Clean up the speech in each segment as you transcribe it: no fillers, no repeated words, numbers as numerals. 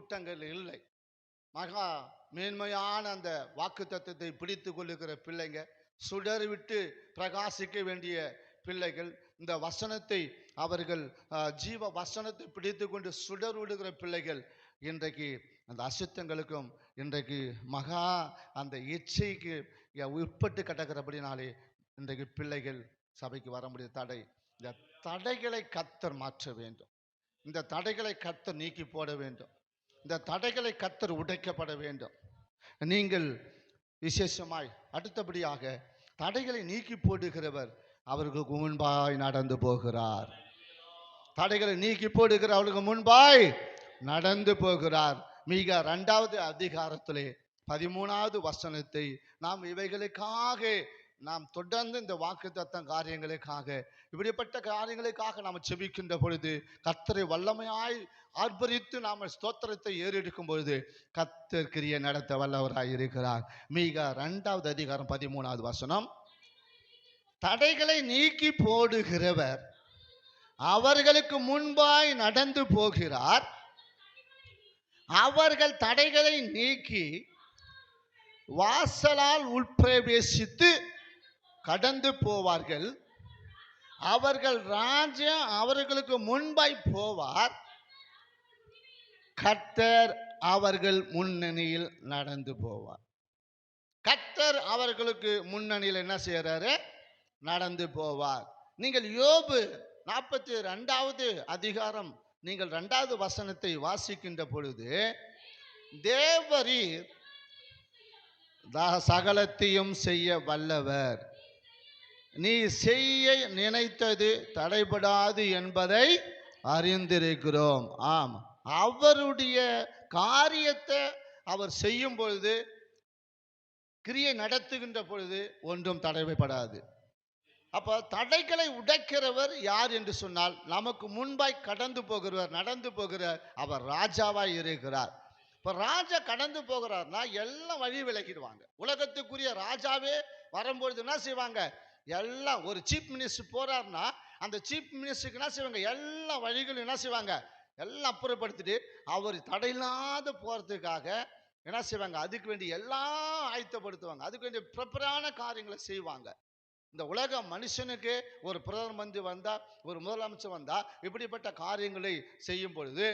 கூட்டங்கள் இல்லை. மகா மேன்மையான அந்த வாக்குத்தத்தத்தை பிடித்து கொள்ளுகிற பிள்ளைங்க, சுடர் விட்டு பிரகாசிக்க வேண்டிய பிள்ளைகள், இந்த வசனத்தை அவர்கள் ஜீவ வசனத்தை பிடித்து கொண்டு சுடர் விடுகிற பிள்ளைகள் இன்றைக்கு அந்த அசுத்தங்களுக்கும் இன்றைக்கு மகா அந்த இச்சைக்கு உட்பட்டு கிடக்கிறபடினாலே இன்றைக்கு பிள்ளைகள் சபைக்கு வர முடிய தடை. இந்த தடைகளை கர்த்தர் மாற்ற வேண்டும். இந்த தடைகளை கர்த்தர் நீக்கி போட வேண்டும். இந்த தடைகளை கர்த்தர் உடைக்கப்பட வேண்டும். நீங்கள் விசேஷமாய் அடுத்தபடியாக தடைகளை நீக்கி போடுகிறவர் அவர்களுக்கு முன்பாய் நடந்து போகிறார். தடைகளை நீக்கி போடுகிற அவர்களுக்கு முன்பாய் நடந்து போகிறார். மிக 2வது அதிகாரத்திலே 13வது வசனத்தை நாம் இவைகளுக்காக நாம் தொடர்ந்து இந்த வாக்குத்தத்தம் காரியங்களுக்காக இப்படிப்பட்ட காரியங்களுக்காக நாம் செபிக்கின்ற பொழுது கர்த்தரை வல்லமையாய் ஆர்ப்பரித்து நாம் ஸ்தோத்திரத்தை ஏறெடுக்கும் பொழுது கர்த்தர் கிரியை நடத்த வல்லவராய் இருக்கிறார். மிக 2வது அதிகாரம் 13வது வசனம், தடைகளை நீக்கி போடுகிறவர் அவர்களுக்கு முன்பாய் நடந்து போகிறார். அவர்கள் தடைகளை நீக்கி வாசலால் உட்பிரவேசித்து கடந்து போவார்கள். அவர்கள் ராஜா அவர்களுக்கு முன்பாய் போவார். கர்த்தர் அவர்கள் முன்னணியில் நடந்து போவார். கர்த்தர் அவர்களுக்கு முன்னணியில் என்ன செய்யறாரு? நடந்து போவார். நீங்கள் யோபு 42வது அதிகாரம் நீங்கள் 2வது வசனத்தை வாசிக்கின்ற பொழுது, தேவரீர் சகலத்தையும் செய்ய வல்லவர், நீ செய்ய நினைத்தது தடைபடாது என்பதை அறிந்திருக்கிறோம். ஆம், அவருடைய காரியத்தை அவர் செய்யும் பொழுது, கிரியை நடத்துகின்ற பொழுது ஒன்றும் தடைபடாது. அப்போ தடைகளை உடைக்கிறவர் யார் என்று சொன்னால், நமக்கு முன்பாய் கடந்து போகிறவர், நடந்து போகிறார். அவர் ராஜாவாய் இருக்கிறார். இப்போ ராஜா கடந்து போகிறார்னா எல்லாம் வழி விலகிடுவாங்க. உலகத்துக்குரிய ராஜாவே வரும்பொழுது என்ன செய்வாங்க? எல்லாம் ஒரு சீஃப் மினிஸ்டர் போறாருன்னா அந்த சீஃப் மினிஸ்டருக்கு என்ன செய்வாங்க? எல்லா வழிகளும் என்ன செய்வாங்க? எல்லாம் அப்புறப்படுத்திட்டு அவர் தடையில்லாத போறதுக்காக என்ன செய்வாங்க? அதுக்கு வேண்டிய எல்லாம் ஆயத்தப்படுத்துவாங்க. அதுக்கு வேண்டிய ப்ராப்பரான காரியங்களை செய்வாங்க. இந்த உலக மனுஷனுக்கு ஒரு பிரதம மந்திரி வந்தா, ஒரு முதலமைச்சர் வந்தா, இப்படிப்பட்ட காரியங்களை செய்யும் பொழுது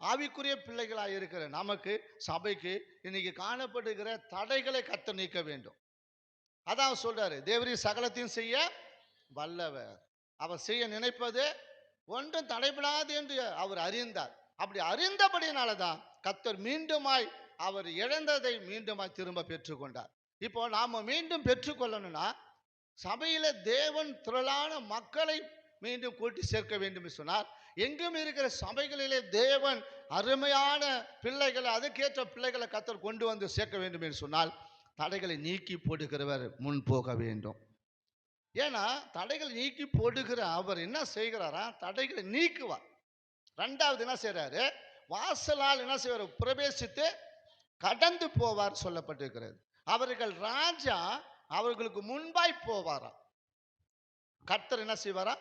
ஆவிக்குரிய பிள்ளைகளாக இருக்கிற நமக்கு, சபைக்கு இன்னைக்கு காணப்படுகிற தடைகளை கர்த்தர் நீக்க வேண்டும். அதான் சொல்றாரு, தேவரீர் சகலத்தையும் செய்ய வல்லவர், அவர் செய்ய நினைப்பது ஒன்றும் தடைபடாது என்று அவர் அறிந்தார். அப்படி அறிந்தபடினாலதான் கர்த்தர் மீண்டுமாய் அவர் இழந்ததை மீண்டுமாய் திரும்ப பெற்றுக்கொண்டார். இப்போ நாம மீண்டும் பெற்றுக்கொள்ளணும்னா சபையில தேவன் திரளான மக்களை மீண்டும் கூட்டி சேர்க்க வேண்டும் என்று சொன்னார். எங்கும் இருக்கிற சபைகளிலே தேவன் அருமையான பிள்ளைகளை, அதுக்கேற்ற பிள்ளைகளை கர்த்தர் கொண்டு வந்து சேர்க்க வேண்டும் என்று சொன்னால் தடைகளை நீக்கி போடுகிறவர் முன் போக வேண்டும். ஏன்னா தடைகளை நீக்கி போடுகிற அவர் என்ன செய்கிறாரா? தடைகளை நீக்குவார். 2வது என்ன செய்யறாரு? வாசலால் என்ன செய்வார்? பிரவேசித்து கடந்து போவார் சொல்லப்பட்டிருக்கிறது. அவர்கள் ராஜா அவர்களுக்கு முன்பாய் போவாரா? கர்த்தர் என்ன செய்வாரா?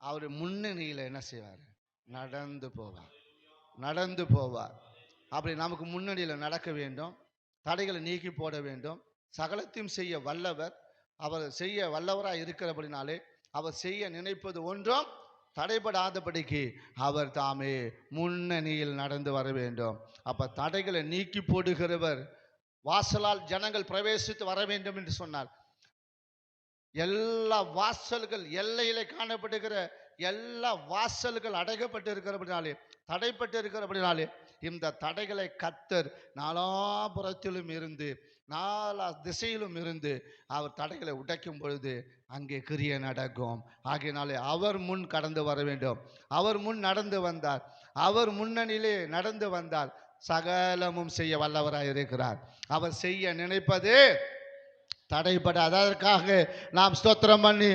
அவர் முன்னணியில என்ன செய்வார்? நடந்து போவார். நடந்து போவார். அப்படி நமக்கு முன்னணியில நடக்க வேண்டும். தடைகளை நீக்கி போட வேண்டும். சகலத்தையும் செய்ய வல்லவர். அவர் செய்ய வல்லவராய் இருக்கிறபடினாலே அவர் செய்ய நினைப்பது ஒன்றும் தடைபடாதபடிக்கு அவர் தாமே முன்னணியில் நடந்து வர வேண்டும். அப்ப தடைகளை நீக்கி போடுகிறவர் வாசலால் ஜனங்கள் பிரவேசித்து வர வேண்டும் என்று சொன்னார். எல்லா வாசல்கள், எல்லையிலே காணப்படுகிற எல்லா வாசல்கள் அடைக்கப்பட்டு இருக்கிறபடினாலே, தடைப்பட்டு இருக்கிறபடினாலே இந்த தடைகளை கர்த்தர் நாலாபுறத்திலும் இருந்து, நாலா திசையிலும் இருந்து அவர் தடைகளை உடைக்கும் பொழுது அங்கே கிரியை நடக்கும். ஆகையினாலே அவர் முன் கடந்து வர வேண்டும். அவர் முன் நடந்து வந்தார். அவர் முன்னணியிலே நடந்து வந்தார். சகலமும் செய்ய வல்லவராய் இருக்கிறார். அவர் செய்ய நினைப்பது தடைபட. அதற்காக நாம் ஸ்தோத்திரம் பண்ணி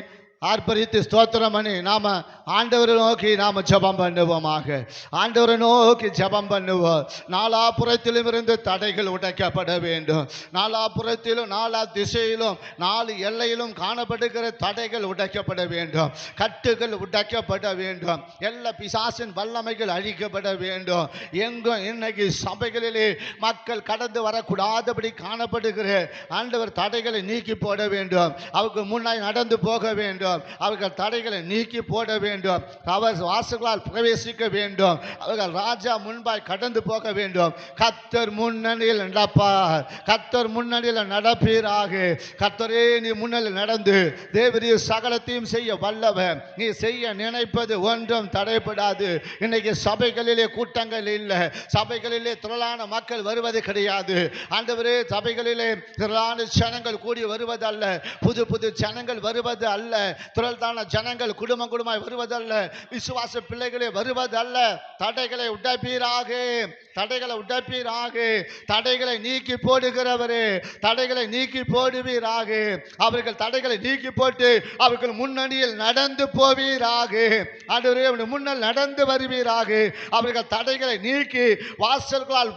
ஆர்ப்பரித்து ஸ்தோத்திரம் பண்ணி நாம ஆண்டவரை நோக்கி நாம ஜெபம் பண்ணுவோமாக. ஆண்டவரை நோக்கி ஜெபம் பண்ணுவோம். நாலாபுறத்திலும் இருந்து தடைகள் உடைக்கப்பட வேண்டும். நாலாபுறத்திலும் நாலா திசையிலும் நாலு எல்லையிலும் காணப்படுகிற தடைகள் உடைக்கப்பட வேண்டும். கட்டுகள் உடைக்கப்பட வேண்டும். எல்லா பிசாசின் வல்லமைகள் அழிக்கப்பட வேண்டும். எங்கும் இன்னைக்கு சபைகளிலே மக்கள் கடந்து வரக்கூடாதபடி காணப்படுகிற ஆண்டவர் தடைகளை நீக்கி போட வேண்டும். அவருக்கு முன்னாடி நடந்து போக வேண்டும். அவர்கள் தடைகளை நீக்கி போட வேண்டும். அவர் வாசல்களால் பிரவேசிக்க வேண்டும். அவர்கள் ராஜா முன்பாய் கடந்து போக வேண்டும். கர்த்தர் முன்னணியில் நடப்பார். கர்த்தர் முன்னணியில் நடப்பீராக. கர்த்தரே நீ முன்னணியில் நடந்து தேவரீர் சகலத்தையும் செய்ய வல்லவர். நீ செய்ய நினைப்பது ஒன்றும் தடைபடாது. இன்னைக்கு சபைகளிலே கூட்டங்கள் இல்லை. சபைகளிலே திரளான மக்கள் வருவது கிடையாது. ஆண்டவரே, சபைகளிலே திரளான ஜனங்கள் கூடி வருவதல்ல, புது புது ஜனங்கள் வருவது அல்ல, திரளான ஜனங்கள் குடும்பம் குடும்பமாய் வருவதல்ல, விசுவாச பிள்ளைகளே வருவதல்ல. தடைகளை உடைப்பீராக. தடைகளை உடைப்பீராக. தடைகளை நீக்கி போடுகிறவரே, தடைகளை நீக்கி போடுவீராக. அவர்கள் தடைகளை நீக்கி போட்டு அவர்கள் முன்னணியில் நடந்து போவீராக. ஆண்டவரே, முன்னால் நடந்து வருவீராக. அவர்கள் தடைகளை நீக்கி வாசல்களால்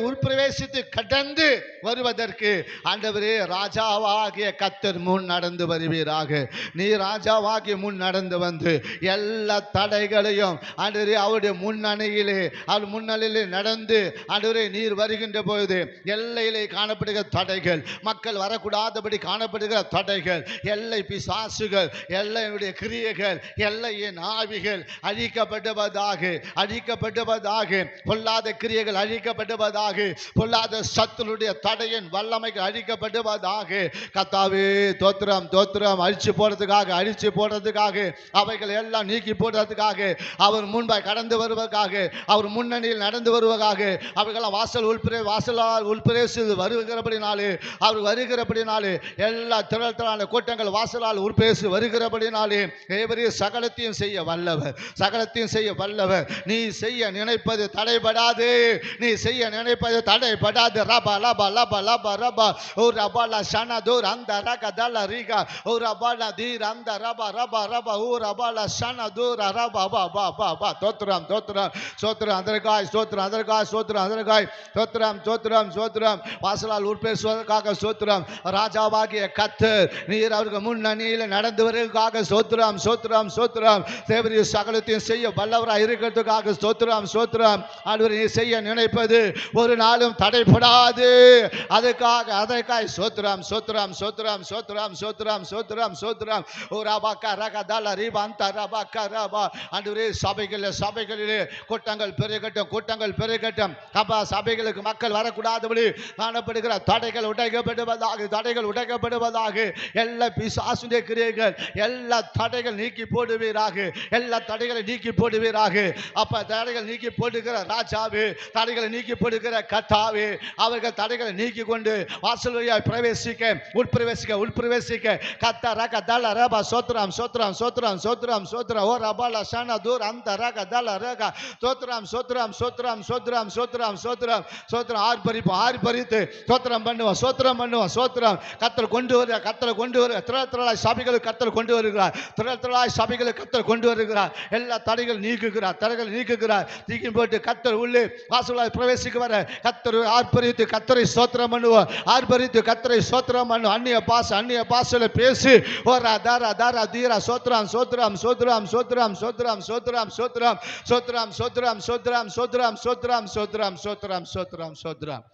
உட்பிரவேசித்து கடந்து வருவதற்கு ஆண்டவரே ராஜாவாகிய கர்த்தர் முன் நடந்து வருவீராக. நீ ராஜாவாகி முன் நடந்து வந்து எல்லா தடைகளையும் ஆண்டவரே அவருடைய முன்னணியிலே அவர் முன்னிலையிலே நடந்து ஆண்டவரே நீர் வருகின்ற பொழுது எல்லையிலே காணப்படுகிற தடைகள், மக்கள் வரக்கூடாதபடி காணப்படுகிற தடைகள், எல்லை பிசாசுகள், எல்லையுடைய கிரியைகள், எல்லையின் ஆவிகள் அழிக்கப்படுவதாக. அழிக்கப்படுவதாக. பொல்லாத கிரியைகள் அழிக்கப்படுவதாக. பொல்லாத சத்துருடைய தடையின் வல்லமைகள் அழிக்கப்படுவதாக. கர்த்தாவே தோத்திரம் தோத்திரம். அழிச்சு போடுறதுக்காக, அழிச்சு போடுறதுக்காக, அவைகள் எல்லாம் நீக்கி போடுறதுக்காக, அவர் முன்பாய் கடந்து வருவதற்காக, அவர் முன்னணியில் நடந்து வருவதாக, அவைகள் வாசலால் உள்பிரேசி வருகிறபடினாலே, அவர் வருகிறபடினாலே, எல்லா திரளான கூட்டங்கள் வாசலால் உள்பிரேசி வருகிறபடினாலே தேவரே சகலத்தையும் செய்ய வல்லவர். சகலத்தையும் செய்ய வல்லவர். நீ செய்ய நினைப்பது தடைபடாது. நீ செய்ய நினைப்பது தடைபடாது. ரபா லபா லபா லபா ரபா ஓ ரபா லா ஷனா தோர் அந்த ரக தல ரிகா ஓ ரபா லா தீர் அந்த ரபா ரபா ரபா ஓ ரபா லா ஷனா தோர் ரபா பா பா பா பா. தோத்திரம் தோத்திரம் சோத்திரம் அதற்காய் சோத்திரம் அதற்காய் சோத்திரம் அதற்காய் சோத்திரம் சோத்திரம் சோத்திரம். வாசலால் உட்பேசுவதற்காக சோத்திரம். ராஜாவாகிய கர்த்தர் நீர் அவருக்கு முன்னணியில் நடந்து வருவதற்காக சோத்திரம் சோத்திரம் சோத்திரம். தேவரீ சகலத்தையும் செய்ய வல்லவராக இருக்கிறதுக்காக சோத்திரம் சோத்திரம். ஆண்டவரே, நீ செய்ய நினைப்பது ஒரு நாளும் தடைபடாது. அதற்காக சோத்திரம் சோத்திரம் சோத்திரம் சோத்திரம் சோத்திரம் சோத்திரம் சோத்திரம். ஓ ரபாக்கா ரகதல ரிபந்த ரபாக்கா ரபா. ஆண்டவரே, சபைகளிலே கூட்டங்கள் பெருகட்டும், கூட்டங்கள் பெருகட்டும். அப்பா, சபைகளுக்கு மக்கள் வரக்கூடாதபடி காணப்படுகிற தடைகள் உடைக்கப்படுவதாக. தடைகள் உடைக்கப்படுவதாக. எல்லா பிசாசுடைய கிரியைகள், எல்லா தடைகள் நீக்கி போடுவீராக. எல்லா தடைகளை நீக்கி போடுவீராக. அப்ப தடைகள் நீக்கி போடுகிற ராஜாவே, தடைகளை நீக்கி போடுகிற கர்த்தாவே, அவர்கள் தடைகளை நீக்கி கொண்டு வாசல் வழியாய் பிரவேசிக்க உட்பிரவேசிக்க கத்த ரக தல ரபா சோத்ரம் சோத்ரம் சோத்ரம் சோத்ரம் சோத்ரம் ஓ ரபால ஷானா தூர் அந்த ரக தல ரக சோத்ரம் சோத்ரம் சோத்ரம் சோத்ரம் சோத்ரம் சோத்ரம் சோத்ரம். ஆர்ப்பரித்து சோத்ரம் பண்ணுவோம் சோத்ரம் பண்ணுவோம் சோத்ரம். கத்தர் கொண்டு வருகிறார். கத்தர் கொண்டு வருகிறார். திரளாய் சபைகளுக்கு கத்தர் கொண்டு வருகிறார். திரளாய் சபைகளுக்கு கத்தர் கொண்டு வருகிறார். எல்லா தடைகள் நீக்குகிறார். தடைகள் நீக்குகிறார். நீக்கி போட்டு கத்தர் உள்ளே வாசலாய் பிரவேசிக்க வர கத்தர் ஆர்ப்பரித்து கத்தரை சோத்திரம் பண்ணுவோம். ஆர்ப்பரித்து கத்தரை சோத்திரம் பண்ணுவோம். அந்நிய பாசல பேசி ஓரா தாரா தாரா தீரா சோத்ரம் சோத்ரம் சோத்ரம் சோத்ரம் சோத்ரம் சோத்ரம் சோத்ரம் சோத்ரம் சோத்ரம் சோத்ரம் சோத்ரம் சோத்ரம் சோத்ரம் சோத்ரம் சோத்ரம் சோத்ரம்.